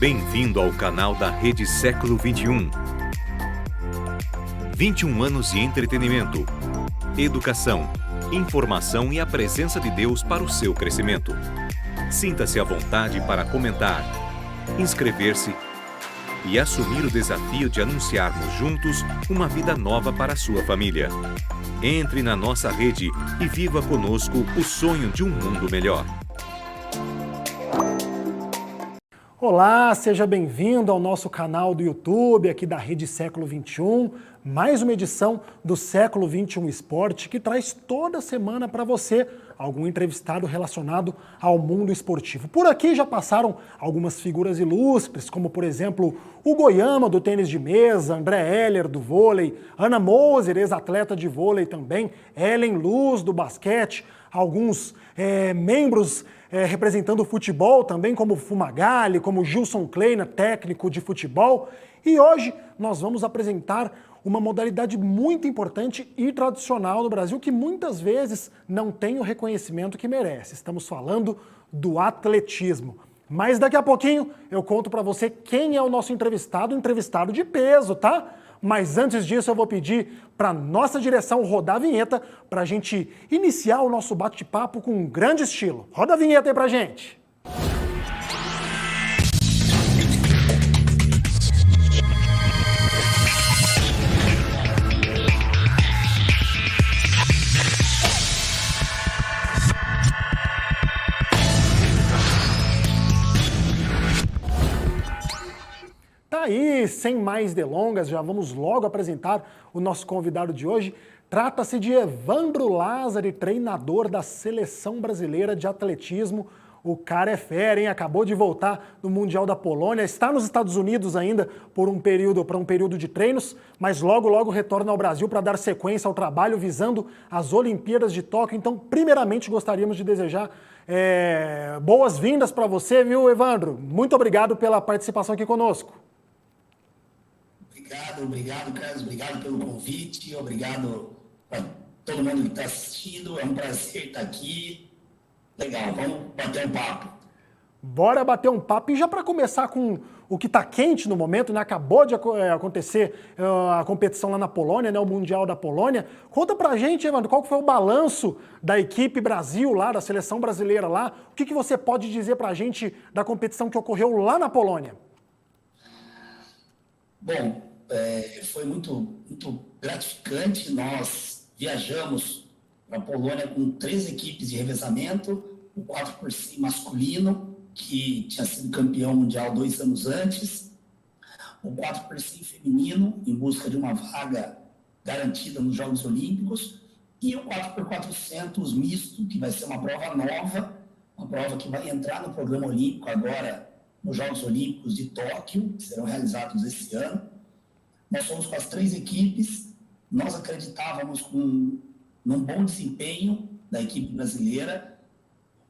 Bem-vindo ao canal da Rede Século XXI. 21 anos de entretenimento, educação, informação e a presença de Deus para o seu crescimento. Sinta-se à vontade para comentar, inscrever-se e assumir o desafio de anunciarmos juntos uma vida nova para a sua família. Entre na nossa rede e viva conosco o sonho de um mundo melhor. Olá, seja bem-vindo ao nosso canal do YouTube aqui da Rede Século XXI, mais uma edição do Século XXI Esporte que traz toda semana para você algum entrevistado relacionado ao mundo esportivo. Por aqui já passaram algumas figuras ilustres, como por exemplo o Goiama do tênis de mesa, André Heller do vôlei, Ana Moser, ex-atleta de vôlei também, Ellen Luz do basquete, alguns membros representando o futebol também, como Fumagalli, como Gilson Kleina, técnico de futebol. E hoje nós vamos apresentar uma modalidade muito importante e tradicional no Brasil que muitas vezes não tem o reconhecimento que merece. Estamos falando do atletismo. Mas daqui a pouquinho eu conto para você quem é o nosso entrevistado de peso, tá? Mas antes disso eu vou pedir para nossa direção rodar a vinheta para a gente iniciar o nosso bate-papo com um grande estilo. Roda a vinheta aí pra gente! Tá aí, sem mais delongas, já vamos logo apresentar o nosso convidado de hoje. Trata-se de Evandro Lázari, treinador da Seleção Brasileira de Atletismo. O cara é fera, hein? Acabou de voltar do Mundial da Polônia, está nos Estados Unidos ainda para um período de treinos, mas logo retorna ao Brasil para dar sequência ao trabalho visando as Olimpíadas de Tóquio. Então, primeiramente, gostaríamos de desejar boas-vindas para você, viu, Evandro? Muito obrigado pela participação aqui conosco. Obrigado, Carlos. Obrigado pelo convite. Obrigado a todo mundo que está assistindo. É um prazer estar aqui. Legal, vamos bater um papo. Bora bater um papo. E já para começar com o que está quente no momento, né? Acabou de acontecer a competição lá na Polônia, né? O Mundial da Polônia. Conta pra gente, Evandro, qual foi o balanço da equipe Brasil lá, da seleção brasileira lá? O que você pode dizer pra gente da competição que ocorreu lá na Polônia? Bom, foi muito gratificante. Nós viajamos para a Polônia com 3 equipes de revezamento, o 4x100 masculino, que tinha sido campeão mundial 2 anos antes, o 4x100 feminino, em busca de uma vaga garantida nos Jogos Olímpicos, e o 4x400 misto, que vai ser uma prova nova, uma prova que vai entrar no programa olímpico agora, nos Jogos Olímpicos de Tóquio, que serão realizados esse ano. Nós fomos com as 3 equipes, nós acreditávamos num bom desempenho da equipe brasileira.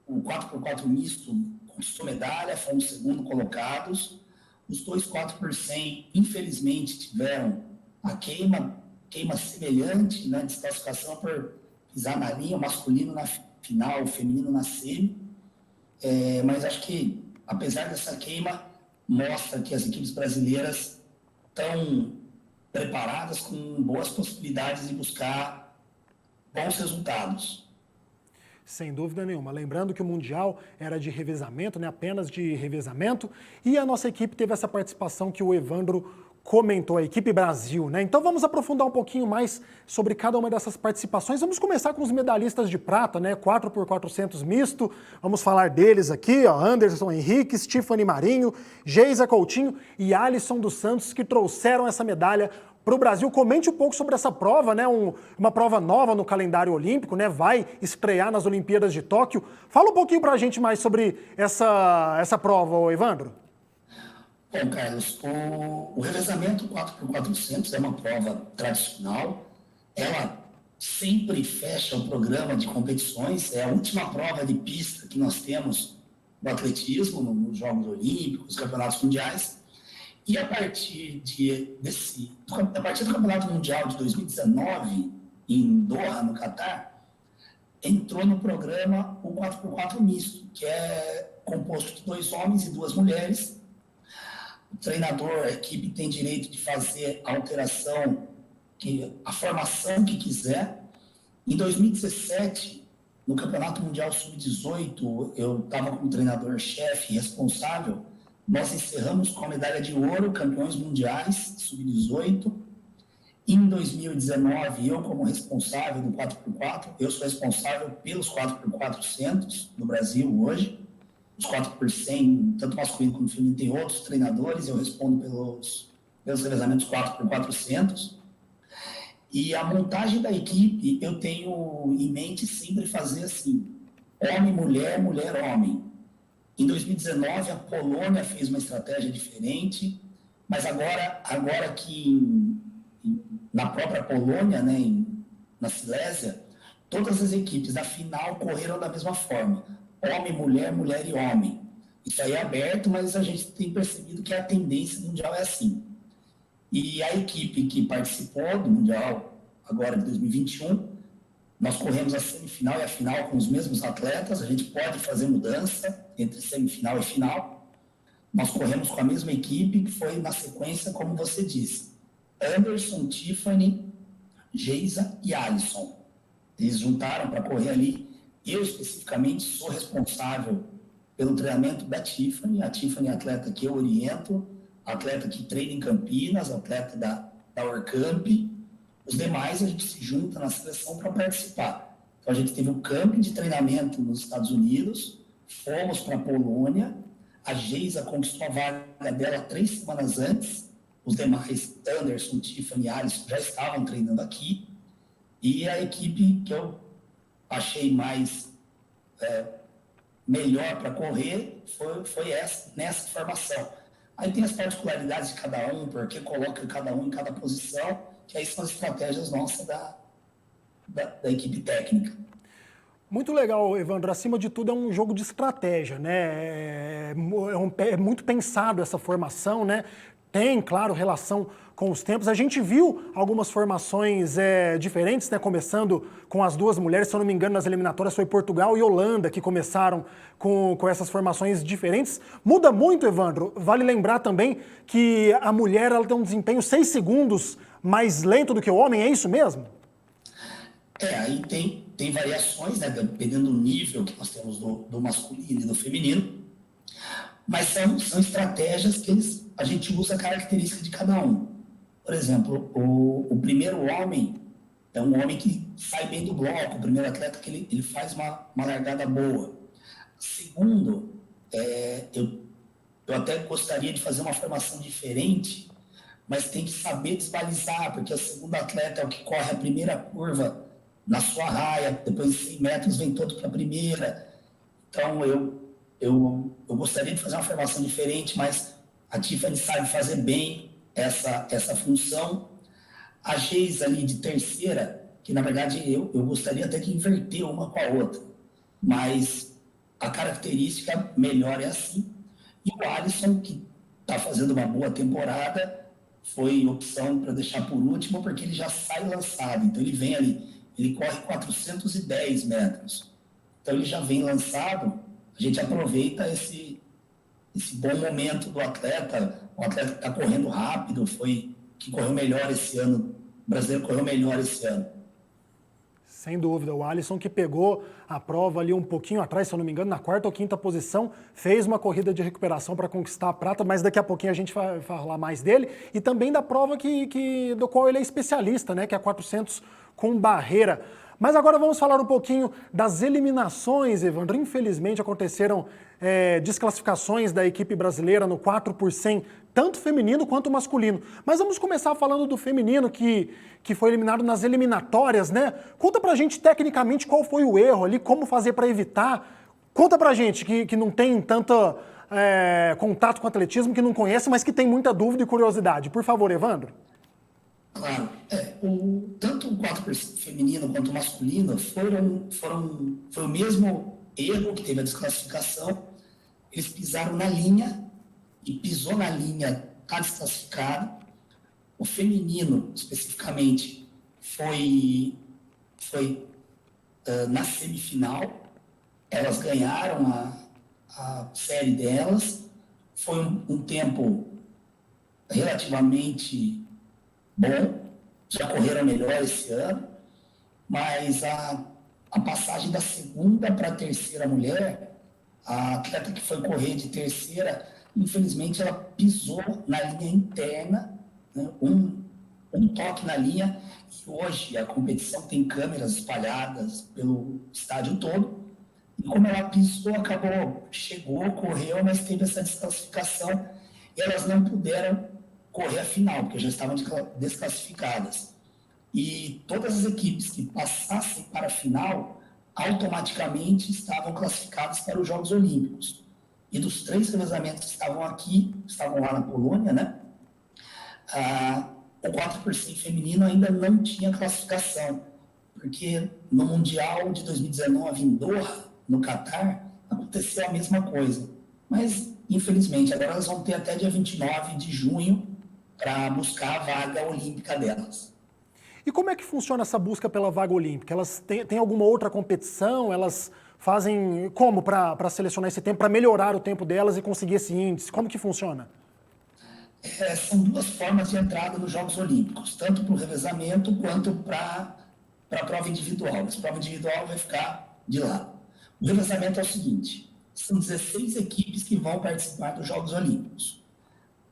O 4x4 misto conquistou medalha, fomos segundo colocados. Os 2 4x100, infelizmente, tiveram a queima semelhante, né, desclassificação por pisar na linha, o masculino na final, o feminino na semi. Mas acho que, apesar dessa queima, mostra que as equipes brasileiras estão preparadas com boas possibilidades de buscar bons resultados. Sem dúvida nenhuma. Lembrando que o Mundial era de revezamento, né? Apenas de revezamento, e a nossa equipe teve essa participação que o Evandro comentou, a equipe Brasil, né? Então vamos aprofundar um pouquinho mais sobre cada uma dessas participações. Vamos começar com os medalhistas de prata, né? 4x400 misto. Vamos falar deles aqui, ó. Anderson Henrique, Stephanie Marinho, Geisa Coutinho e Alisson dos Santos, que trouxeram essa medalha para o Brasil. Comente um pouco sobre essa prova, né? Uma prova nova no calendário olímpico, né? Vai estrear nas Olimpíadas de Tóquio. Fala um pouquinho para a gente mais sobre essa prova, Evandro. Bom, Carlos, o revezamento 4x400 é uma prova tradicional. Ela sempre fecha o programa de competições. É a última prova de pista que nós temos no atletismo, nos Jogos Olímpicos, Campeonatos Mundiais. E a partir do Campeonato Mundial de 2019, em Doha, no Catar, entrou no programa o 4x4 misto, que é composto de 2 homens e 2 mulheres. o treinador, a equipe tem direito de fazer a alteração, a formação que quiser. Em 2017, no Campeonato Mundial Sub-18, eu estava como treinador-chefe responsável. Nós encerramos com a medalha de ouro, campeões mundiais Sub-18. Em 2019, eu como responsável do 4x4, eu sou responsável pelos 4x400 no Brasil hoje. Os 4x100, tanto masculino como feminino, tem outros treinadores, eu respondo pelos revezamentos 4x400. E a montagem da equipe, eu tenho em mente sempre fazer assim, homem, mulher, mulher, homem. Em 2019, a Polônia fez uma estratégia diferente, mas agora que na própria Polônia, né, na Silésia, todas as equipes da final correram da mesma forma. Homem, mulher, mulher e homem. Isso aí é aberto, mas a gente tem percebido que a tendência mundial é assim. E a equipe que participou do Mundial agora de 2021, nós corremos a semifinal e a final com os mesmos atletas, a gente pode fazer mudança entre semifinal e final. Nós corremos com a mesma equipe, que foi na sequência, como você disse, Anderson, Tiffany, Geisa e Alisson. Eles juntaram para correr ali. Eu, especificamente, sou responsável pelo treinamento da Tiffany. A Tiffany é atleta que eu oriento, atleta que treina em Campinas, atleta da Orcamp. Os demais, a gente se junta na seleção para participar. Então, a gente teve um camp de treinamento nos Estados Unidos, fomos para a Polônia, a Geisa conquistou a vaga dela 3 semanas antes, os demais, Anderson, Tiffany e Alisson, já estavam treinando aqui, e a equipe que eu achei mais melhor para correr foi essa, nessa formação. Aí tem as particularidades de cada um, porque coloca cada um em cada posição, que aí são as estratégias nossas da equipe técnica. Muito legal, Evandro. Acima de tudo, é um jogo de estratégia, né? É muito pensado essa formação, né? Tem, claro, relação com os tempos. A gente viu algumas formações diferentes, né? Começando com as duas mulheres, se eu não me engano, nas eliminatórias foi Portugal e Holanda que começaram com essas formações diferentes. Muda muito, Evandro. Vale lembrar também que a mulher ela tem um desempenho 6 segundos mais lento do que o homem, é isso mesmo? Aí tem variações, né? Dependendo do nível que nós temos do masculino e do feminino. Mas são estratégias que a gente usa a característica de cada um. Por exemplo, o primeiro homem é um homem que sai bem do bloco, o primeiro atleta que ele faz uma largada boa. Segundo, eu até gostaria de fazer uma formação diferente, mas tem que saber desbalizar, porque o segundo atleta é o que corre a primeira curva na sua raia, depois de 100 metros vem todo para a primeira. Então, eu gostaria de fazer uma formação diferente, mas a Tiffany sabe fazer bem essa função. A Geisa ali de terceira, que na verdade eu gostaria até de inverter uma com a outra, mas a característica melhor é assim. E o Alisson, que está fazendo uma boa temporada, foi opção para deixar por último, porque ele já sai lançado. Então ele vem ali, ele corre 410 metros. Então ele já vem lançado, a gente aproveita esse bom momento do atleta, um atleta que está correndo rápido, que correu melhor esse ano, o brasileiro correu melhor esse ano. Sem dúvida, o Alisson que pegou a prova ali um pouquinho atrás, se eu não me engano, na 4ª ou 5ª posição, fez uma corrida de recuperação para conquistar a prata, mas daqui a pouquinho a gente vai falar mais dele, e também da prova do qual ele é especialista, né, que é a 400 com barreira. Mas agora vamos falar um pouquinho das eliminações, Evandro. Infelizmente aconteceram desclassificações da equipe brasileira no 4x100, tanto feminino quanto masculino. Mas vamos começar falando do feminino, que foi eliminado nas eliminatórias, né? Conta pra gente tecnicamente qual foi o erro ali, como fazer para evitar. Conta pra gente que não tem tanto contato com o atletismo, que não conhece, mas que tem muita dúvida e curiosidade. Por favor, Evandro. Claro, tanto o 4x feminino quanto o masculino foi o mesmo erro que teve a desclassificação. Eles pisaram na linha, e pisou na linha, está desclassificado. O feminino, especificamente, foi na semifinal. Elas ganharam a série delas. Foi um tempo relativamente bom, já correram melhor esse ano, mas a passagem da segunda para a terceira mulher, a atleta que foi correr de terceira, infelizmente ela pisou na linha interna, né, um toque na linha, e hoje a competição tem câmeras espalhadas pelo estádio todo, e como ela pisou, chegou, correu, mas teve essa desclassificação, e elas não puderam correr a final, porque já estavam desclassificadas. E todas as equipes que passassem para a final, automaticamente estavam classificadas para os Jogos Olímpicos. E dos 3 revezamentos que estavam lá na Polônia, né? O 4x100 feminino ainda não tinha classificação, porque no Mundial de 2019 em Doha, no Catar, aconteceu a mesma coisa. Mas, infelizmente, agora elas vão ter até dia 29 de junho para buscar a vaga olímpica delas. E como é que funciona essa busca pela vaga olímpica? Elas têm alguma outra competição? Elas fazem como para selecionar esse tempo, para melhorar o tempo delas e conseguir esse índice? Como que funciona? São 2 formas de entrada nos Jogos Olímpicos, tanto para o revezamento quanto para a prova individual. A prova individual vai ficar de lado. O revezamento é o seguinte, são 16 equipes que vão participar dos Jogos Olímpicos.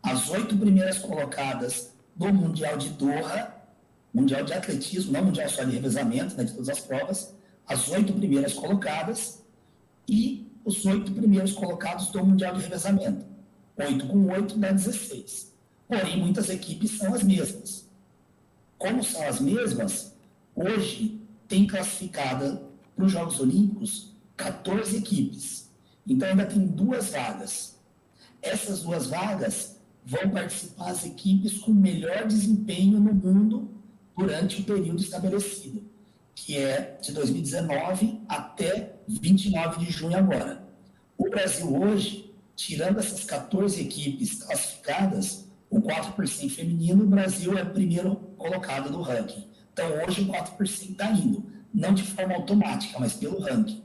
As 8 primeiras colocadas do Mundial de Doha, Mundial de Atletismo, não Mundial só de revezamento, né, de todas as provas, as 8 primeiras colocadas e os 8 primeiros colocados do Mundial de Revezamento. 8 com 8 dá 16. Porém, muitas equipes são as mesmas. Como são as mesmas, hoje tem classificada para os Jogos Olímpicos 14 equipes. Então, ainda tem 2 vagas. Essas 2 vagas vão participar as equipes com melhor desempenho no mundo durante o período estabelecido, que é de 2019 até 29 de junho agora. O Brasil hoje, tirando essas 14 equipes classificadas, o 4x100 feminino, o Brasil é o primeiro colocado do ranking. Então, hoje o 4x100 está indo, não de forma automática, mas pelo ranking.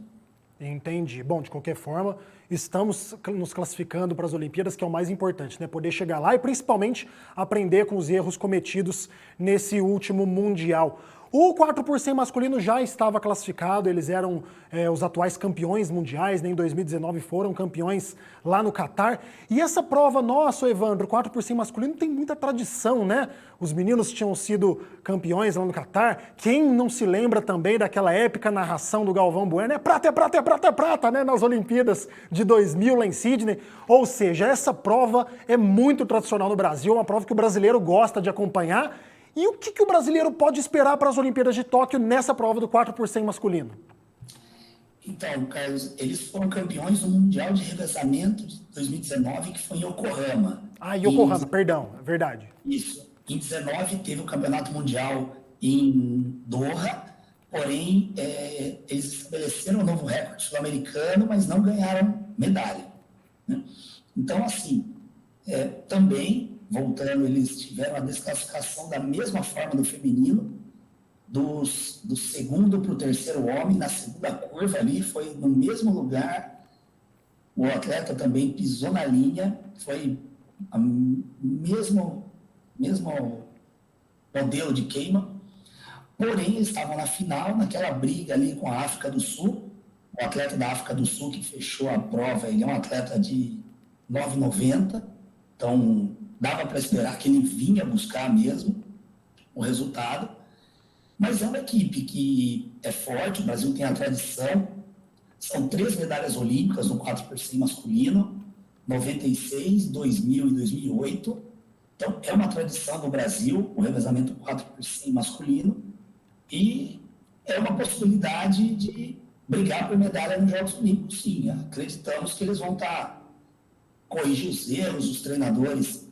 Entendi. Bom, de qualquer forma, estamos nos classificando para as Olimpíadas, que é o mais importante, né? Poder chegar lá e principalmente aprender com os erros cometidos nesse último Mundial. O 4x100 masculino já estava classificado, eles eram os atuais campeões mundiais, né? Em 2019 foram campeões lá no Catar. E essa prova nossa, Evandro, 4x100 masculino tem muita tradição, né? Os meninos tinham sido campeões lá no Catar. Quem não se lembra também daquela épica narração do Galvão Bueno? É prata, é prata, é prata, é prata, né? Nas Olimpíadas de 2000 lá em Sydney. Ou seja, essa prova é muito tradicional no Brasil, uma prova que o brasileiro gosta de acompanhar. E o que o brasileiro pode esperar para as Olimpíadas de Tóquio nessa prova do 4x100 masculino? Então, Carlos, eles foram campeões do Mundial de Revezamento de 2019, que foi em Yokohama. Yokohama, perdão, é verdade. Isso. Em 2019 teve o Campeonato Mundial em Doha, porém eles estabeleceram um novo recorde sul-americano, mas não ganharam medalha, né? Então, assim, também, voltando, eles tiveram a desclassificação da mesma forma do feminino, do segundo para o terceiro homem, na segunda curva ali, foi no mesmo lugar, o atleta também pisou na linha, foi o mesmo modelo de queima, porém eles estavam na final, naquela briga ali com a África do Sul, o atleta da África do Sul que fechou a prova, ele é um atleta de 9,90, então dava para esperar que ele vinha buscar mesmo o resultado, mas é uma equipe que é forte, o Brasil tem a tradição, são 3 medalhas olímpicas no 4x100 masculino, 96, 2000 e 2008, então é uma tradição do Brasil, o revezamento 4x100 masculino, e é uma possibilidade de brigar por medalha nos Jogos Olímpicos, sim, acreditamos que eles vão corrigir os erros, os treinadores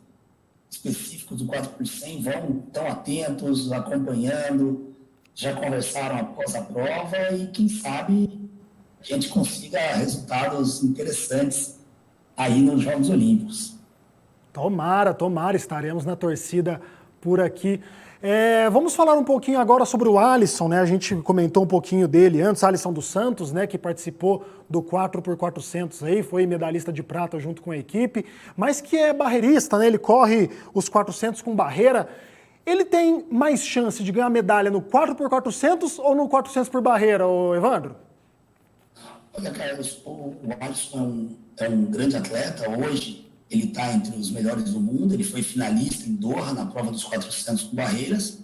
específicos do 4x100 estão atentos, acompanhando, já conversaram após a prova e quem sabe a gente consiga resultados interessantes aí nos Jogos Olímpicos. Tomara, estaremos na torcida por aqui. Vamos falar um pouquinho agora sobre o Alisson, né? A gente comentou um pouquinho dele antes, Alisson dos Santos, né? Que participou do 4x400 aí, foi medalhista de prata junto com a equipe, mas que é barreirista, né? Ele corre os 400 com barreira. Ele tem mais chance de ganhar medalha no 4x400 ou no 400 por barreira, Evandro? Olha, Carlos, o Alisson é um grande atleta. Hoje ele está entre os melhores do mundo. Ele foi finalista em Doha, na prova dos 400 com barreiras.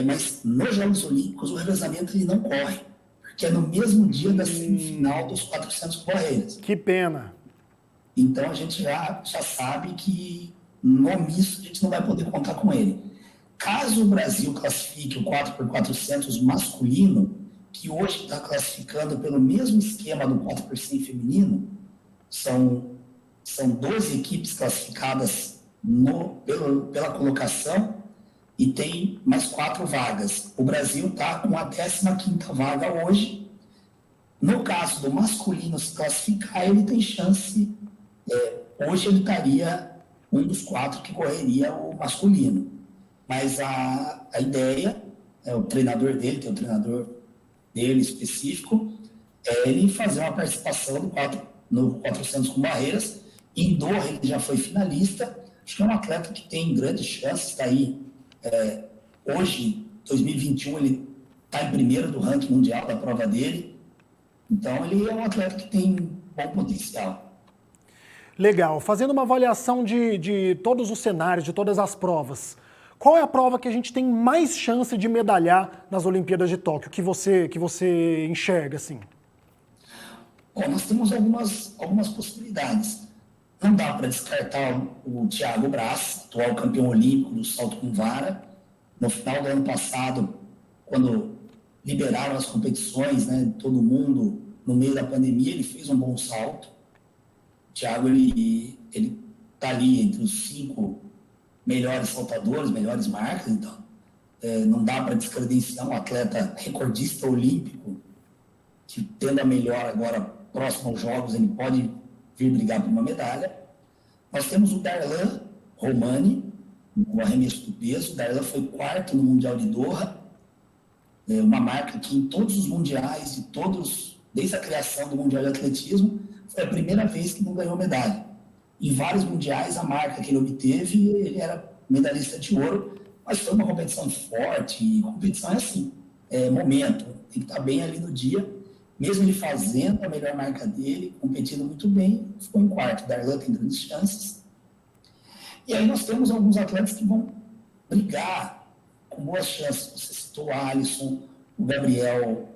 Mas nos Jogos Olímpicos o revezamento ele não corre, porque é no mesmo dia da semifinal dos 400 com barreiras. Que pena. Então a gente já sabe que no misto a gente não vai poder contar com ele. Caso o Brasil classifique o 4x400 masculino, que hoje está classificando pelo mesmo esquema do 4x100 feminino, são 12 equipes classificadas pela colocação e tem mais 4 vagas. O Brasil está com a 15ª vaga hoje. No caso do masculino se classificar, ele tem chance. Hoje ele estaria um dos 4 que correria o masculino. Mas a ideia, o treinador dele, tem um treinador dele específico, é ele fazer uma participação no 400 com barreiras. Em Doha ele já foi finalista. Acho que é um atleta que tem grandes chances, está aí. Hoje, 2021, ele está em primeiro do ranking mundial da prova dele. Então, ele é um atleta que tem bom potencial. Legal. Fazendo uma avaliação de todos os cenários, de todas as provas, qual é a prova que a gente tem mais chance de medalhar nas Olimpíadas de Tóquio, que você enxerga assim? Bom, nós temos algumas possibilidades. Não dá para descartar o Thiago Braz, atual campeão olímpico do salto com vara. No final do ano passado, quando liberaram as competições, né, todo mundo, no meio da pandemia, ele fez um bom salto. O Thiago, ele está ali entre os 5 melhores saltadores, melhores marcas, então não dá para descredenciar um atleta recordista olímpico que, tendo a melhor agora próximo aos Jogos, ele pode vir brigar por uma medalha. Nós temos o Darlan Romani, o arremesso do peso. O Darlan foi 4º no Mundial de Doha, uma marca que em todos os mundiais, desde a criação do Mundial de Atletismo, foi a primeira vez que não ganhou medalha. Em vários mundiais, a marca que ele obteve, ele era medalhista de ouro, mas foi uma competição forte, e competição é assim, momento, tem que estar bem ali no dia. Mesmo ele fazendo a melhor marca dele, competindo muito bem, ficou em 4º. Darlan tem grandes chances. E aí nós temos alguns atletas que vão brigar com boas chances. Você citou o Alisson, o Gabriel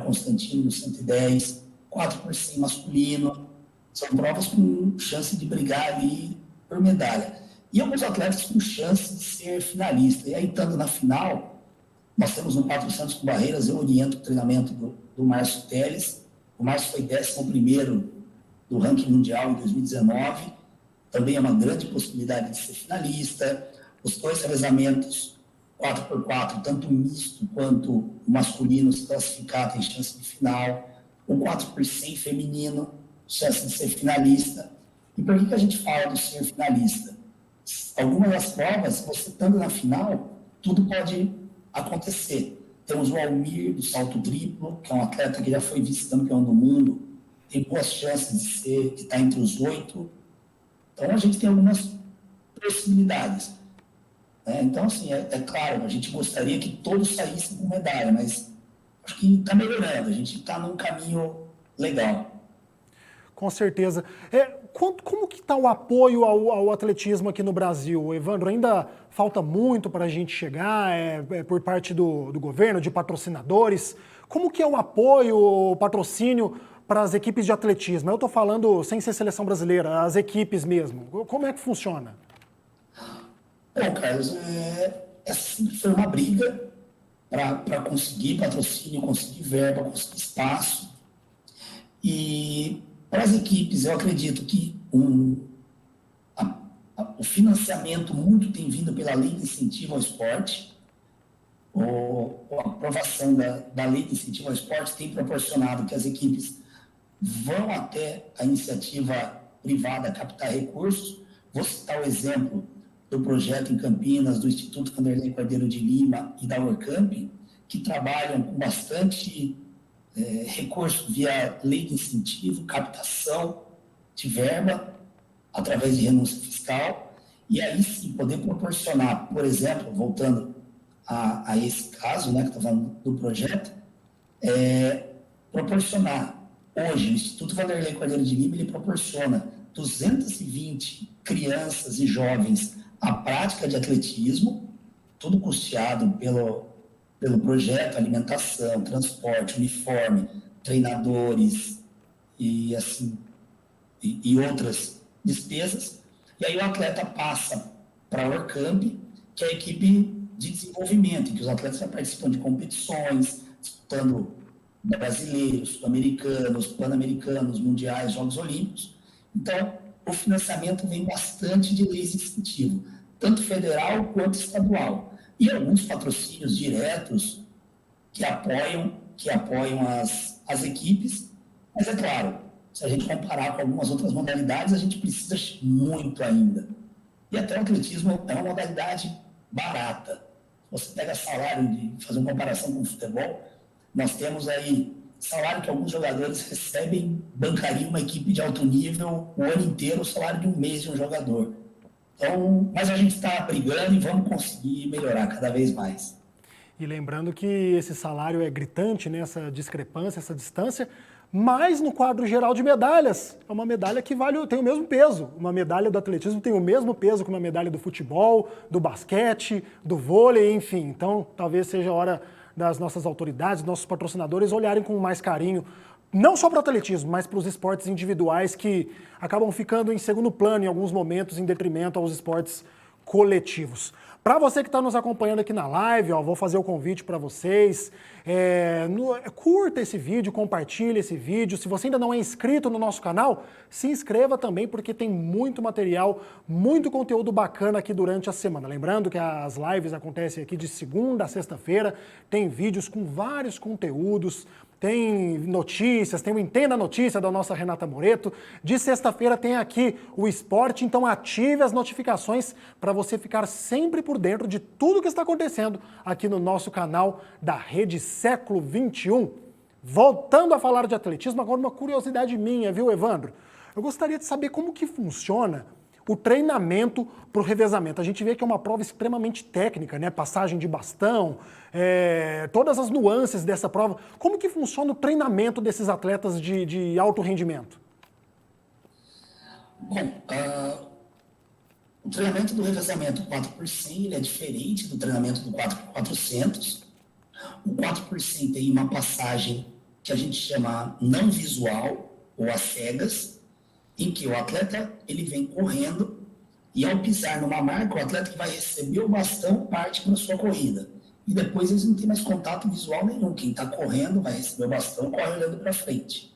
Constantino, no 110, 4x100 masculino. São provas com chance de brigar ali por medalha. E alguns atletas com chance de ser finalista. E aí, estando na final, nós temos no 400 com barreiras, eu oriento o treinamento do Márcio Teles. O Márcio foi 11º do ranking mundial em 2019. Também é uma grande possibilidade de ser finalista. Os 2 revezamentos 4x4, tanto o misto quanto o masculino, se classificar, tem chance de final. O 4x100 feminino, chance de ser finalista. E por que a gente fala do ser finalista? Algumas das provas, você estando na final, tudo pode acontecer. Temos o Almir, do salto triplo, que é um atleta que já foi vice-campeão do mundo, tem boas chances de estar entre os 8. Então, a gente tem algumas possibilidades. Então, assim, claro, a gente gostaria que todos saíssem com medalha, mas acho que está melhorando, a gente está num caminho legal. Com certeza. Como que está o apoio ao atletismo aqui no Brasil, Evandro? Ainda falta muito para a gente chegar, por parte do governo, de patrocinadores. Como que é o apoio, o patrocínio para as equipes de atletismo? Eu estou falando sem ser seleção brasileira, as equipes mesmo. Como é que funciona? Bom, Carlos, sempre foi uma briga para conseguir patrocínio, conseguir verba, conseguir espaço. E para as equipes, eu acredito que o financiamento muito tem vindo pela Lei de Incentivo ao Esporte. A aprovação da Lei de Incentivo ao Esporte tem proporcionado que as equipes vão até a iniciativa privada captar recursos. Vou citar o exemplo do projeto em Campinas, do Instituto Vanderlei Cordeiro de Lima e da Orcamp, que trabalham com bastante recurso via lei de incentivo, captação de verba, através de renúncia fiscal, e aí sim poder proporcionar, por exemplo, voltando a esse caso, né, que estou falando do projeto, proporcionar, hoje, o Instituto Vanderlei Cordeiro de Lima, ele proporciona 220 crianças e jovens a prática de atletismo, tudo custeado pelo projeto, alimentação, transporte, uniforme, treinadores e assim e outras despesas. E aí o atleta passa para a Orcamp, que é a equipe de desenvolvimento, em que os atletas já participam de competições, disputando brasileiros, sul-americanos, pan-americanos, mundiais, Jogos Olímpicos. Então, o financiamento vem bastante de leis de incentivo, tanto federal quanto estadual. E alguns patrocínios diretos que apoiam as equipes. Mas, é claro, se a gente comparar com algumas outras modalidades, a gente precisa muito ainda. E até o atletismo é uma modalidade barata. Você pega salário, de fazer uma comparação com o futebol, nós temos aí salário que alguns jogadores recebem, bancaria uma equipe de alto nível o ano inteiro, o salário de um mês de um jogador. Então, mas a gente está brigando e vamos conseguir melhorar cada vez mais. E lembrando que esse salário é gritante, né, essa discrepância, essa distância, mas no quadro geral de medalhas, é uma medalha que tem o mesmo peso. Uma medalha do atletismo tem o mesmo peso que uma medalha do futebol, do basquete, do vôlei, enfim. Então, talvez seja a hora das nossas autoridades, dos nossos patrocinadores olharem com mais carinho, não só para o atletismo, mas para os esportes individuais que acabam ficando em segundo plano em alguns momentos, em detrimento aos esportes coletivos. Para você que está nos acompanhando aqui na live, vou fazer o convite para vocês. Curta esse vídeo, compartilhe esse vídeo. Se você ainda não é inscrito no nosso canal, se inscreva também, porque tem muito material, muito conteúdo bacana aqui durante a semana. Lembrando que as lives acontecem aqui de segunda a sexta-feira, tem vídeos com vários conteúdos, tem notícias, tem o Entenda a Notícia da nossa Renata Moreto. De sexta-feira tem aqui o esporte, então ative as notificações para você ficar sempre por dentro de tudo que está acontecendo aqui no nosso canal da Rede Século XXI. Voltando a falar de atletismo, agora uma curiosidade minha, viu, Evandro? Eu gostaria de saber como que funciona o treinamento para o revezamento. A gente vê que é uma prova extremamente técnica, né? Passagem de bastão, todas as nuances dessa prova. Como que funciona o treinamento desses atletas de alto rendimento? Bom, o treinamento do revezamento 4x100 ele é diferente do treinamento do 4x400. O 4x100 tem uma passagem que a gente chama não visual ou às cegas, em que o atleta ele vem correndo e ao pisar numa marca, o atleta que vai receber o bastão parte para a sua corrida. E depois eles não têm mais contato visual nenhum. Quem está correndo vai receber o bastão, corre olhando para frente.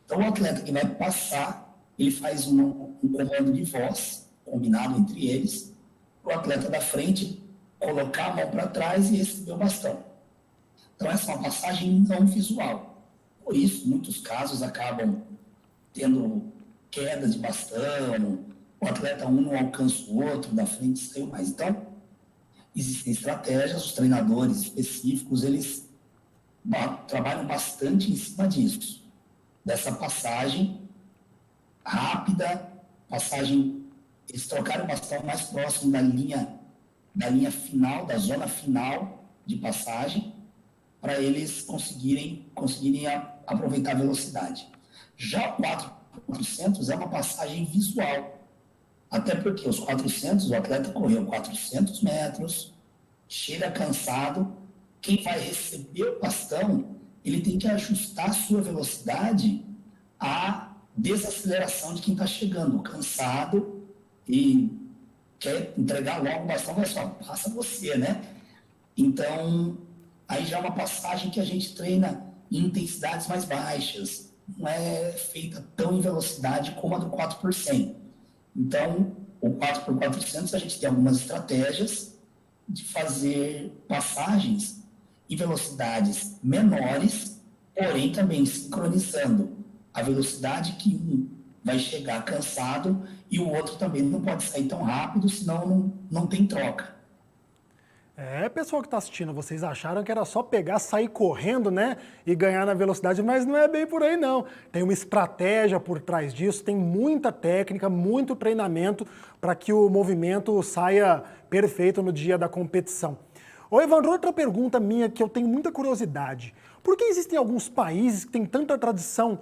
Então o atleta que vai passar, ele faz um comando de voz, combinado entre eles, para o atleta da frente colocar a mão para trás e receber o bastão. Então essa é uma passagem não visual. Por isso, muitos casos acabam tendo queda de bastão, o atleta um não alcança o outro, da frente saiu mais. Então, existem estratégias, os treinadores específicos, eles trabalham bastante em cima disso. Dessa passagem rápida, eles trocaram o bastão mais próximo da linha final, da zona final de passagem, para eles conseguirem aproveitar a velocidade. Já o 400 é uma passagem visual, até porque os 400, o atleta correu 400 metros, chega cansado, quem vai receber o bastão, ele tem que ajustar a sua velocidade à desaceleração de quem está chegando, cansado e quer entregar logo o bastão, vai só, passa você, né? Então, aí já é uma passagem que a gente treina em intensidades mais baixas, não é feita tão em velocidade como a do 4x100. Então, o 4x400 a gente tem algumas estratégias de fazer passagens em velocidades menores, porém também sincronizando a velocidade que um vai chegar cansado e o outro também não pode sair tão rápido, senão não tem troca. Pessoal que está assistindo, vocês acharam que era só pegar, sair correndo, né, e ganhar na velocidade, mas não é bem por aí não. Tem uma estratégia por trás disso, tem muita técnica, muito treinamento para que o movimento saia perfeito no dia da competição. Ô Evandro, outra pergunta minha que eu tenho muita curiosidade. Por que existem alguns países que têm tanta tradição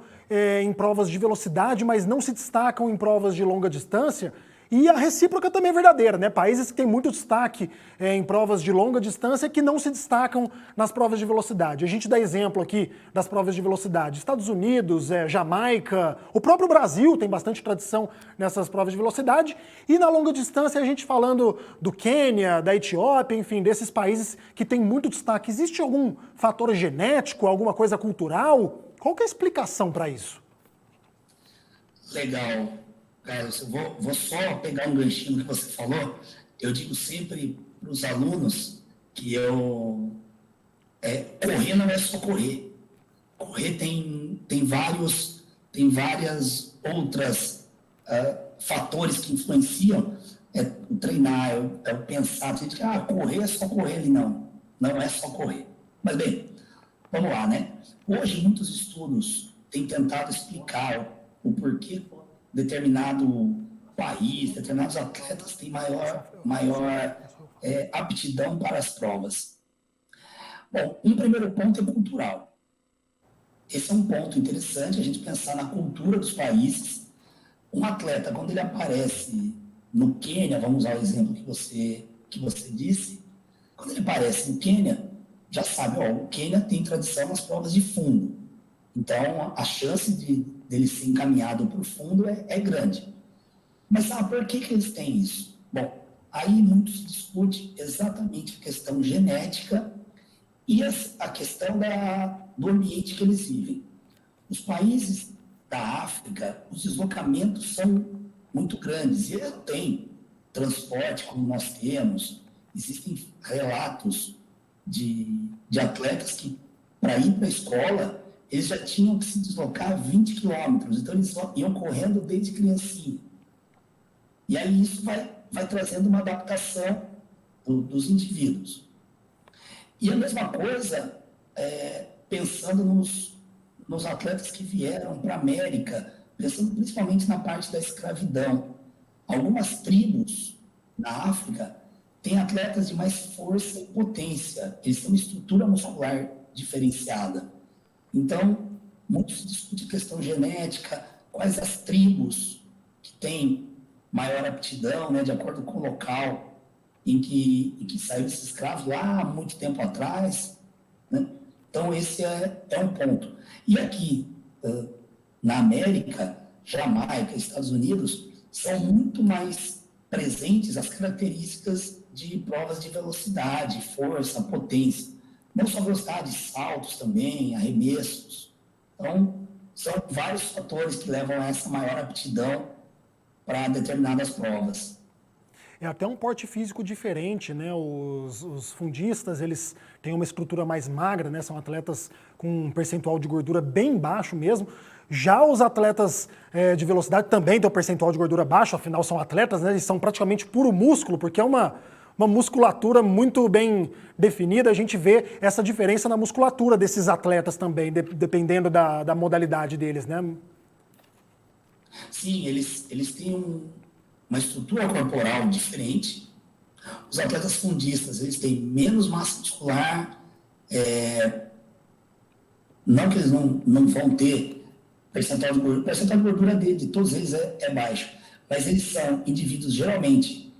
em provas de velocidade, mas não se destacam em provas de longa distância? E a recíproca também é verdadeira, né? Países que têm muito destaque em provas de longa distância que não se destacam nas provas de velocidade. A gente dá exemplo aqui das provas de velocidade. Estados Unidos, Jamaica, o próprio Brasil tem bastante tradição nessas provas de velocidade. E na longa distância a gente falando do Quênia, da Etiópia, enfim, desses países que têm muito destaque. Existe algum fator genético, alguma coisa cultural? Qual que é a explicação para isso? Legal. Carlos, eu vou só pegar um ganchinho que você falou. Eu digo sempre para os alunos que correr não é só correr. Correr tem várias outras fatores que influenciam. O treinar, é o pensar. A gente correr é só correr ali. Não é só correr. Mas bem, vamos lá, né? Hoje muitos estudos têm tentado explicar o porquê determinado país, determinados atletas têm maior aptidão para as provas. Bom, um primeiro ponto é cultural. Esse é um ponto interessante, a gente pensar na cultura dos países. Um atleta, quando ele aparece no Quênia, vamos usar o exemplo que você disse, quando ele aparece no Quênia, já sabe, o Quênia tem tradição nas provas de fundo. Então, a chance dele ser encaminhado para o fundo é grande. Mas por que eles têm isso? Bom, aí muito se discute exatamente a questão genética e a questão do ambiente que eles vivem. Os países da África, os deslocamentos são muito grandes. E eles não têm transporte como nós temos. Existem relatos de atletas que, para ir para a escola, eles já tinham que se deslocar 20 quilômetros, então eles iam correndo desde criancinha. E aí isso vai trazendo uma adaptação dos indivíduos. E a mesma coisa, pensando nos atletas que vieram para a América, pensando principalmente na parte da escravidão. Algumas tribos na África têm atletas de mais força e potência, eles têm uma estrutura muscular diferenciada. Então, muito se discute a questão genética, quais as tribos que têm maior aptidão, né, de acordo com o local em que saiu esse escravo lá há muito tempo atrás. Né? Então, esse é um ponto. E aqui, na América, Jamaica, Estados Unidos, são muito mais presentes as características de provas de velocidade, força, potência. Não só velocidade, saltos também, arremessos. Então, são vários fatores que levam a essa maior aptidão para determinadas provas. É até um porte físico diferente, né? Os fundistas, eles têm uma estrutura mais magra, né? São atletas com um percentual de gordura bem baixo mesmo. Já os atletas de velocidade também têm um percentual de gordura baixo, afinal são atletas, né? Eles são praticamente puro músculo, porque é uma musculatura muito bem definida. A gente vê essa diferença na musculatura desses atletas também, dependendo da modalidade deles, né? Sim, eles têm uma estrutura corporal diferente. Os atletas fundistas, eles têm menos massa muscular, não que eles não vão ter percentual de gordura. O percentual de gordura de todos eles é baixo, mas eles são indivíduos geralmente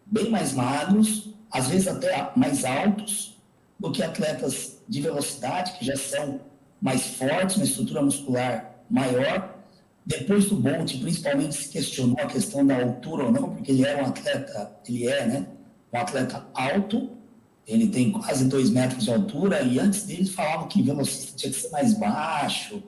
bem mais magros, às vezes até mais altos do que atletas de velocidade, que já são mais fortes, uma estrutura muscular maior. Depois do Bolt, principalmente, se questionou a questão da altura ou não, porque ele era um atleta, um atleta alto, ele tem quase 2 metros de altura, e antes dele falavam que velocista tinha que ser mais baixo.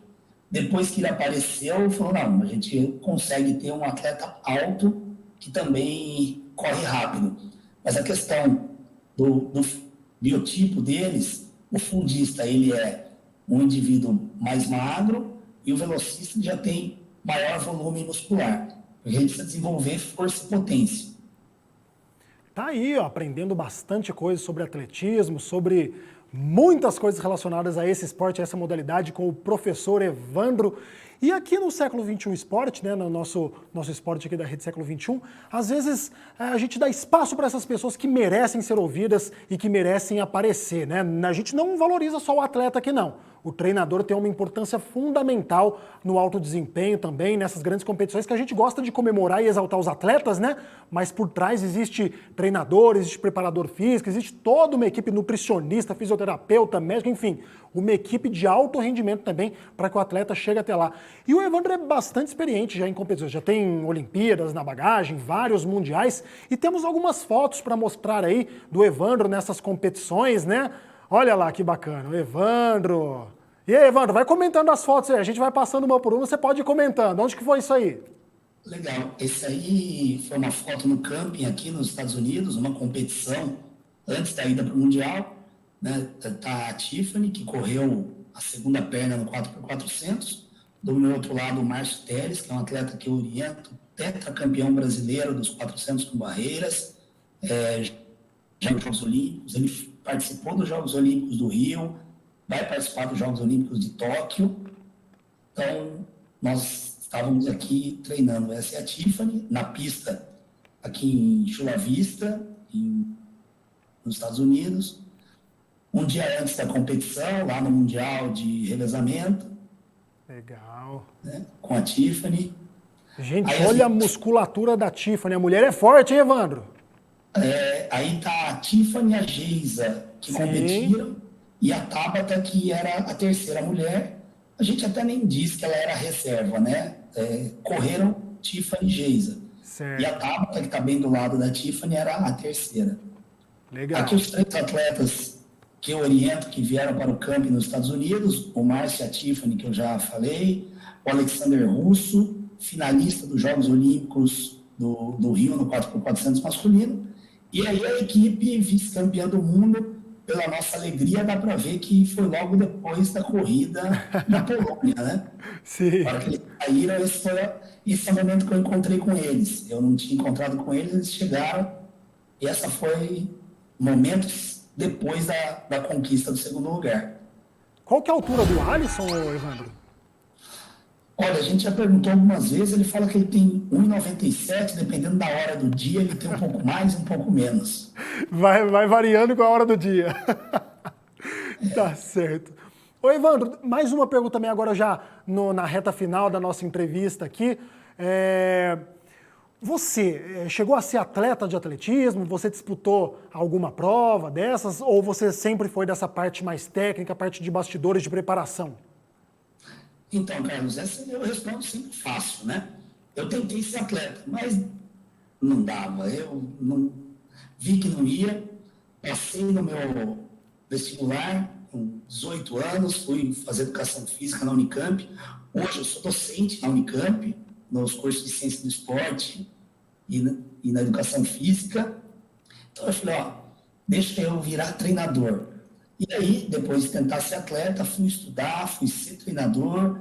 Depois que ele apareceu, falou, não, a gente consegue ter um atleta alto que também corre rápido. Mas a questão do biotipo deles, o fundista, ele é um indivíduo mais magro, e o velocista já tem maior volume muscular. A gente precisa desenvolver força e potência. Tá aí, ó, aprendendo bastante coisa sobre atletismo, sobre muitas coisas relacionadas a esse esporte, a essa modalidade, com o professor Evandro. E aqui no Século XXI Esporte, né, no nosso esporte aqui da Rede Século XXI, às vezes a gente dá espaço para essas pessoas que merecem ser ouvidas e que merecem aparecer, né? A gente não valoriza só o atleta aqui, não. O treinador tem uma importância fundamental no alto desempenho também, nessas grandes competições que a gente gosta de comemorar e exaltar os atletas, né? Mas por trás existe treinador, existe preparador físico, existe toda uma equipe nutricionista, fisioterapeuta, médico, enfim, uma equipe de alto rendimento também para que o atleta chegue até lá. E o Evandro é bastante experiente já em competições, já tem Olimpíadas na bagagem, vários mundiais, e temos algumas fotos para mostrar aí do Evandro nessas competições, né? Olha lá que bacana, o Evandro. E aí, Evandro, vai comentando as fotos aí, a gente vai passando uma por uma, você pode ir comentando. Onde que foi isso aí? Legal. Esse aí foi uma foto no camping aqui nos Estados Unidos, uma competição antes da ida para o Mundial. Né? Tá a Tiffany, que correu a segunda perna no 4x400. Do meu outro lado, o Márcio Teles, que é um atleta que eu oriento, tetracampeão brasileiro dos 400 com barreiras, já nos Jogos Olímpicos. Ele participou dos Jogos Olímpicos do Rio, vai participar dos Jogos Olímpicos de Tóquio. Então, nós estávamos aqui treinando. Essa é a Tiffany, na pista aqui em Chula Vista, nos Estados Unidos. Um dia antes da competição, lá no Mundial de Revezamento. Legal. Né, com a Tiffany. Gente, aí, olha a musculatura da Tiffany. A mulher é forte, hein, Evandro? Aí tá a Tiffany e a Geisa, que competiram, e a Tabata, que era a terceira mulher. A gente até nem disse que ela era reserva, né? Correram Tiffany e Geisa. Certo. E a Tabata, que está bem do lado da Tiffany, era a terceira. Legal. Aqui os 3 atletas que eu oriento, que vieram para o camping nos Estados Unidos, o Márcio e a Tiffany, que eu já falei, o Alexander Russo, finalista dos Jogos Olímpicos do Rio no 4x400 masculino, e aí a equipe vice-campeã do mundo, pela nossa alegria, dá para ver que foi logo depois da corrida na Polônia, né? Sim. Na hora que eles saíram, esse é o momento que eu encontrei com eles. Eu não tinha encontrado com eles, eles chegaram, e essa foi momentos depois da conquista do segundo lugar. Qual que é a altura do Alisson, Evandro? Olha, a gente já perguntou algumas vezes, ele fala que ele tem 1,97, dependendo da hora do dia, ele tem um pouco mais, um pouco menos. Vai variando com a hora do dia. Tá certo. Ô, Evandro, mais uma pergunta também agora já na reta final da nossa entrevista aqui. Você chegou a ser atleta de atletismo? Você disputou alguma prova dessas? Ou você sempre foi dessa parte mais técnica, parte de bastidores de preparação? Então, Carlos, essa eu respondo sempre fácil, né? Eu tentei ser atleta, mas não dava. Eu não vi que não ia. Passei no meu vestibular com 18 anos, fui fazer educação física na Unicamp. Hoje eu sou docente na Unicamp, nos cursos de ciência do esporte e na educação física. Então eu falei, deixa eu virar treinador. E aí, depois de tentar ser atleta, fui estudar, fui ser treinador,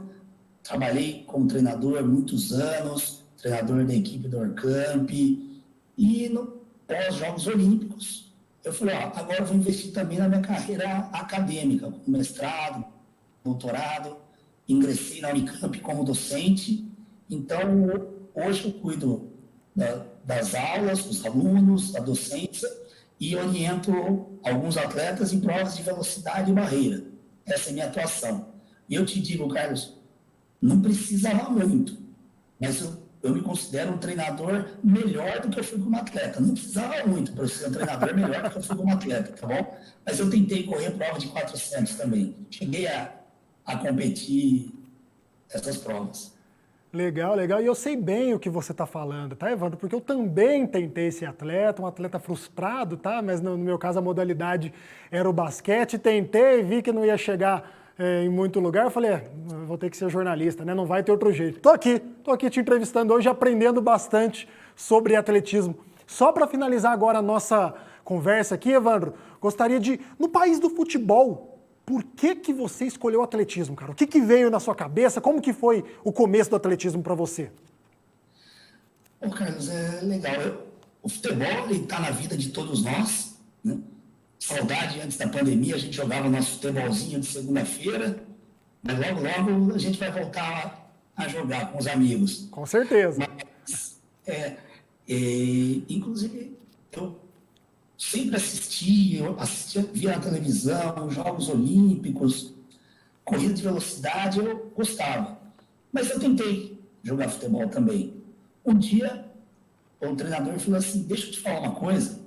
trabalhei como treinador há muitos anos, treinador da equipe do Orcamp, e no pós-Jogos Olímpicos, eu falei, agora eu vou investir também na minha carreira acadêmica, com mestrado, doutorado, ingressei na Unicamp como docente, então hoje eu cuido das aulas, dos alunos, da docência, e oriento alguns atletas em provas de velocidade e barreira. Essa é a minha atuação. E eu te digo, Carlos, não precisava muito, mas eu me considero um treinador melhor do que eu fui como atleta. Não precisava muito para eu ser um treinador melhor do que eu fui como atleta, tá bom? Mas eu tentei correr prova de 400 também. Cheguei a competir essas provas. Legal, legal. E eu sei bem o que você está falando, tá, Evandro? Porque eu também tentei ser atleta, um atleta frustrado, tá? Mas no meu caso a modalidade era o basquete. Tentei, vi que não ia chegar em muito lugar. Eu falei, vou ter que ser jornalista, né? Não vai ter outro jeito. Tô aqui te entrevistando hoje, aprendendo bastante sobre atletismo. Só para finalizar agora a nossa conversa aqui, Evandro, gostaria de, no país do futebol, por que você escolheu o atletismo, cara? O que veio na sua cabeça? Como que foi o começo do atletismo para você? Bom, Carlos, é legal. O futebol, ele está na vida de todos nós, né? Saudade, antes da pandemia, a gente jogava nosso futebolzinho de segunda-feira, mas logo a gente vai voltar a jogar com os amigos. Com certeza. Mas, inclusive, eu sempre assistia, via na televisão, Jogos Olímpicos, corrida de velocidade, eu gostava. Mas eu tentei jogar futebol também. Um dia, o treinador falou assim, deixa eu te falar uma coisa,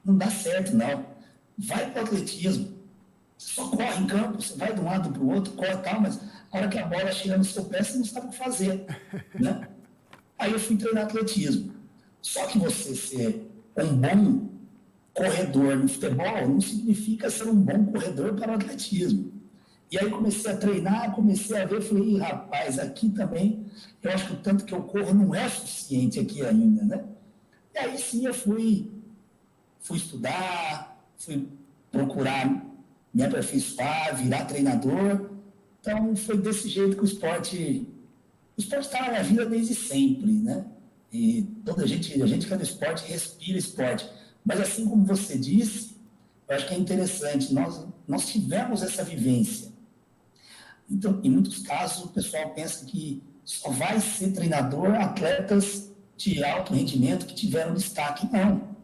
não dá certo não, vai para o atletismo, você só corre em campo, você vai de um lado para o outro, corre e tal, mas a hora que a bola chega no seu pé, você não sabe o que fazer, né? Aí eu fui treinar atletismo. Só que você ser um bom corredor no futebol não significa ser um bom corredor para o atletismo. E aí comecei a treinar, comecei a ver, falei, rapaz, aqui também, eu acho que o tanto que eu corro não é suficiente aqui ainda, né? E aí sim eu fui estudar, fui procurar me aperfeiçoar, virar treinador. Então foi desse jeito que o esporte está na minha vida desde sempre, né? E a gente que é do esporte respira esporte. Mas assim como você disse, eu acho que é interessante, nós tivemos essa vivência. Então, em muitos casos, o pessoal pensa que só vai ser treinador atletas de alto rendimento que tiveram destaque. Não.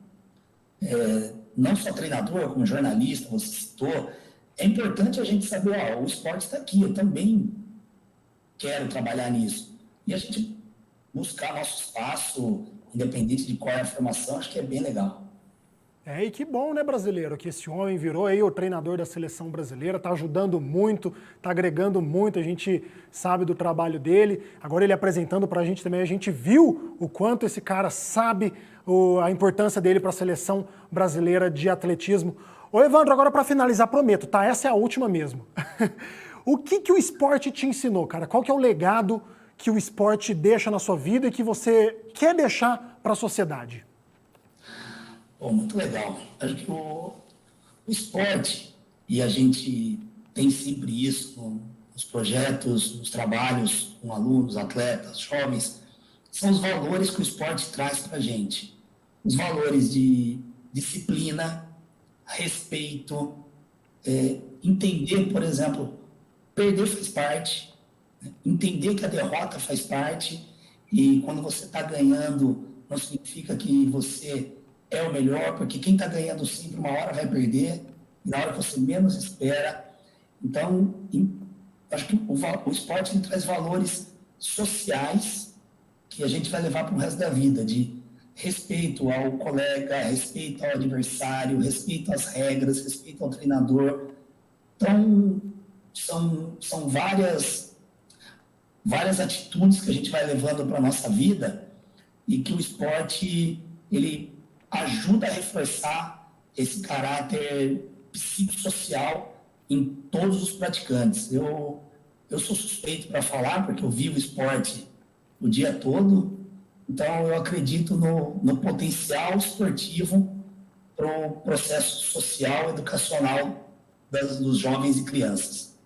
Não só treinador, como jornalista, você citou. É importante a gente saber, o esporte está aqui, eu também quero trabalhar nisso. E a gente buscar nosso espaço, independente de qual é a formação, acho que é bem legal. E que bom, né, brasileiro, que esse homem virou aí o treinador da seleção brasileira, tá ajudando muito, tá agregando muito, a gente sabe do trabalho dele. Agora ele apresentando pra gente também, a gente viu o quanto esse cara sabe a importância dele para a seleção brasileira de atletismo. Ô Evandro, agora para finalizar, prometo, tá? Essa é a última mesmo. O que o esporte te ensinou, cara? Qual que é o legado que o esporte deixa na sua vida e que você quer deixar para a sociedade? Bom, muito legal. Acho que o esporte, e a gente tem sempre isso nos projetos, nos trabalhos com alunos, atletas, jovens, são os valores que o esporte traz para a gente. Os valores de disciplina, respeito, entender, por exemplo, perder faz parte, né? Entender que a derrota faz parte, e quando você está ganhando, não significa que você é o melhor, porque quem está ganhando sempre, uma hora vai perder, na hora que você menos espera. Então, acho que o esporte ele traz valores sociais que a gente vai levar para o resto da vida, de respeito ao colega, respeito ao adversário, respeito às regras, respeito ao treinador. Então, são várias atitudes que a gente vai levando para a nossa vida e que o esporte, ele ajuda a reforçar esse caráter psicossocial em todos os praticantes. Eu sou suspeito para falar, porque eu vivo esporte o dia todo, então eu acredito no potencial esportivo para o processo social, educacional dos jovens e crianças.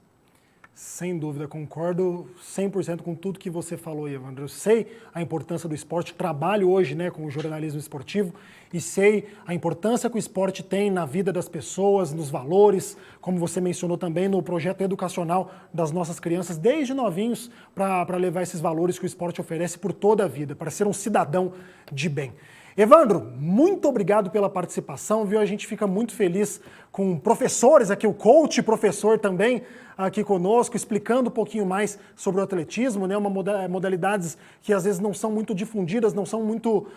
Sem dúvida, concordo 100% com tudo que você falou, Evandro. Eu sei a importância do esporte, trabalho hoje, né, com o jornalismo esportivo e sei a importância que o esporte tem na vida das pessoas, nos valores, como você mencionou também no projeto educacional das nossas crianças, desde novinhos, para levar esses valores que o esporte oferece por toda a vida, para ser um cidadão de bem. Evandro, muito obrigado pela participação, viu? A gente fica muito feliz com professores aqui, o coach professor também aqui conosco, explicando um pouquinho mais sobre o atletismo, né? Modalidades que às vezes não são muito difundidas, não são muito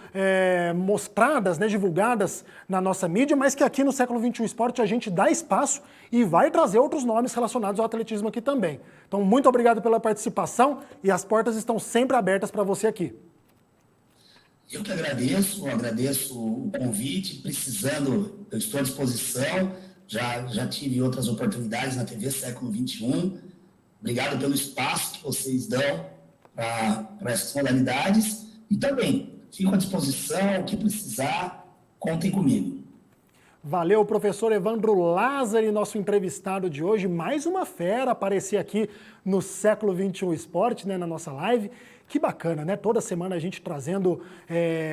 mostradas, né? Divulgadas na nossa mídia, mas que aqui no Século XXI Esporte a gente dá espaço e vai trazer outros nomes relacionados ao atletismo aqui também. Então, muito obrigado pela participação e as portas estão sempre abertas para você aqui. Eu que agradeço o convite, precisando, eu estou à disposição, já tive outras oportunidades na TV Século XXI. Obrigado pelo espaço que vocês dão para essas modalidades e também fico à disposição, o que precisar, contem comigo. Valeu, professor Evandro Lázari, nosso entrevistado de hoje. Mais uma fera aparecer aqui no Século XXI Esporte, né, na nossa live. Que bacana, né? Toda semana a gente trazendo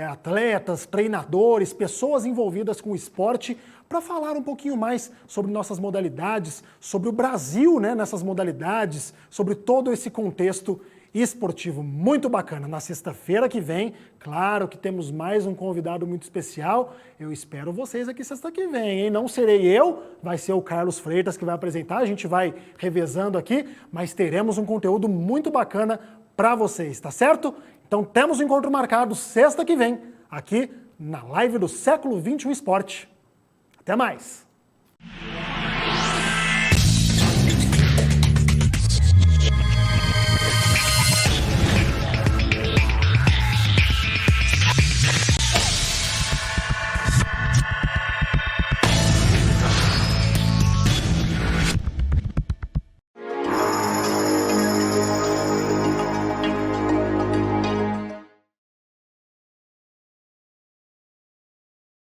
atletas, treinadores, pessoas envolvidas com o esporte para falar um pouquinho mais sobre nossas modalidades, sobre o Brasil, né, nessas modalidades, sobre todo esse contexto esportivo. Muito bacana. Na sexta-feira que vem, claro que temos mais um convidado muito especial. Eu espero vocês aqui sexta que vem, hein? Não serei eu, vai ser o Carlos Freitas que vai apresentar. A gente vai revezando aqui, mas teremos um conteúdo muito bacana para vocês, tá certo? Então temos um encontro marcado sexta que vem, aqui na live do Século XXI Esporte. Até mais!